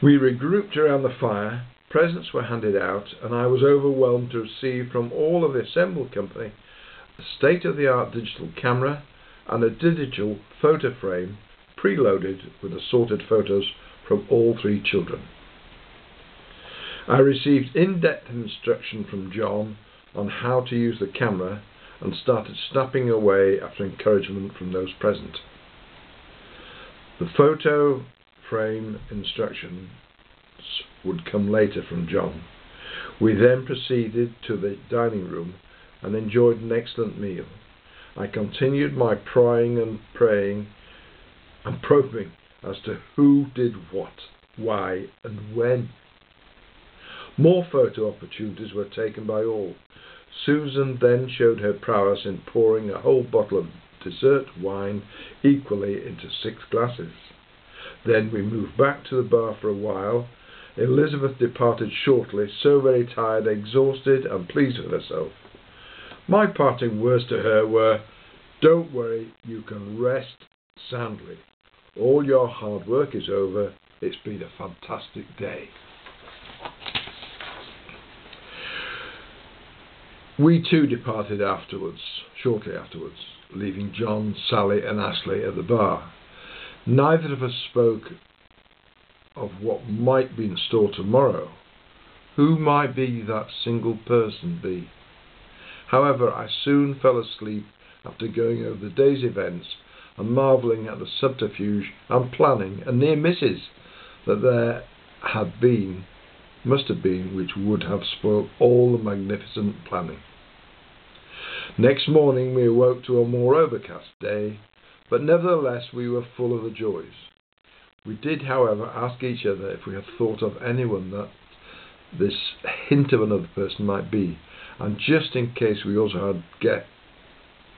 We regrouped around the fire, presents were handed out, and I was overwhelmed to receive from all of the assembled company a state-of-the-art digital camera and a digital photo frame preloaded with assorted photos from all three children. I received in-depth instruction from John on how to use the camera and started snapping away after encouragement from those present. The photo frame instructions would come later from John. We then proceeded to the dining room and enjoyed an excellent meal. I continued my prying and praying and probing as to who did what, why and when. More photo opportunities were taken by all. Susan then showed her prowess in pouring a whole bottle of dessert wine equally into 6 glasses. Then we moved back to the bar for a while. Elizabeth departed shortly, so very tired, exhausted and pleased with herself. My parting words to her were, "Don't worry, you can rest soundly. All your hard work is over. It's been a fantastic day." We too departed shortly afterwards, leaving John, Sally and Ashley at the bar. Neither of us spoke of what might be in store tomorrow. Who might be that single person be? However, I soon fell asleep after going over the day's events and marvelling at the subterfuge and planning and near misses that there must have been, which would have spoilt all the magnificent planning. Next morning we awoke to a more overcast day, but nevertheless we were full of the joys. We did, however, ask each other if we had thought of anyone that this hint of another person might be, and just in case we also had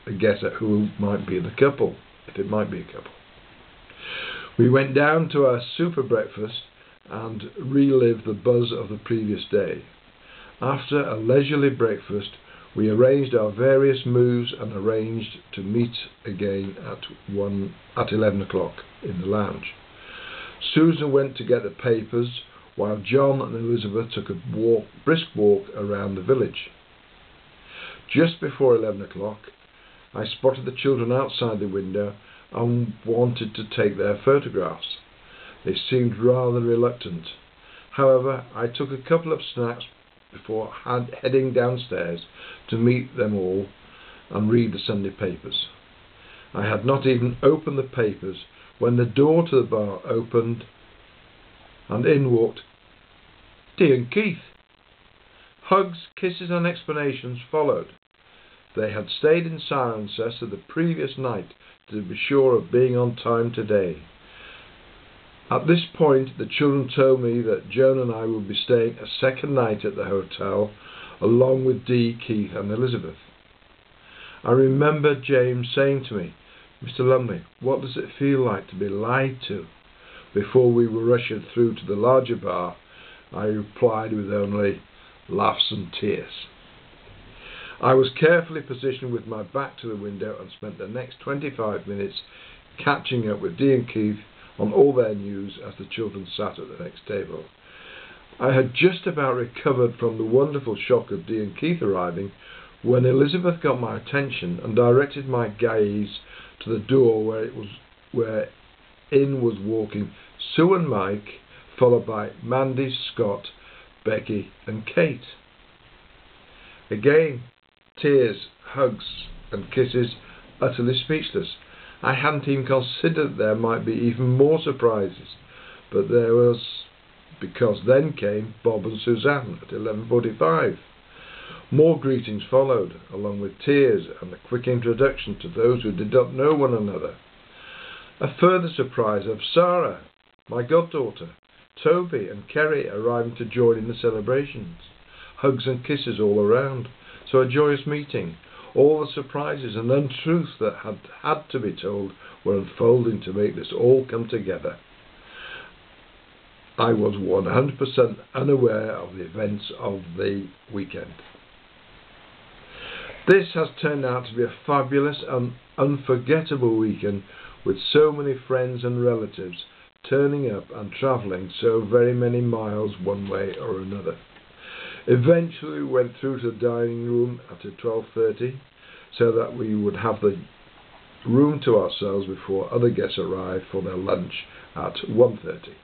a guess at who might be the couple, if it might be a couple. We went down to our super breakfast and relived the buzz of the previous day. After a leisurely breakfast, we arranged our various moves and arranged to meet again at 11 o'clock in the lounge. Susan went to get the papers, while John and Elizabeth took a brisk walk around the village. Just before 11 o'clock, I spotted the children outside the window and wanted to take their photographs. They seemed rather reluctant. However, I took a couple of snacks before heading downstairs to meet them all and read the Sunday papers. I had not even opened the papers when the door to the bar opened and in walked Dee and Keith. Hugs, kisses and explanations followed. They had stayed in Cirencester the previous night to be sure of being on time today. At this point, the children told me that Joan and I would be staying a second night at the hotel, along with Dee, Keith and Elizabeth. I remember James saying to me, "Mr. Lumley, what does it feel like to be lied to?" Before we were ushered through to the larger bar, I replied with only laughs and tears. I was carefully positioned with my back to the window and spent the next 25 minutes catching up with Dee and Keith on all their news as the children sat at the next table. I had just about recovered from the wonderful shock of Dee and Keith arriving when Elizabeth got my attention and directed my gaze to the door where in was walking Sue and Mike, followed by Mandy, Scott, Becky and Kate. Again, tears, hugs and kisses, utterly speechless. I hadn't even considered there might be even more surprises, but there was, because then came Bob and Suzanne at 11:45. More greetings followed, along with tears and a quick introduction to those who did not know one another. A further surprise of Sarah, my goddaughter, Toby and Kerry arriving to join in the celebrations. Hugs and kisses all around, so a joyous meeting. All the surprises and untruths that had to be told were unfolding to make this all come together. I was 100% unaware of the events of the weekend. This has turned out to be a fabulous and unforgettable weekend with so many friends and relatives, turning up and travelling so very many miles one way or another. Eventually we went through to the dining room at 12:30 so that we would have the room to ourselves before other guests arrived for their lunch at 1:30.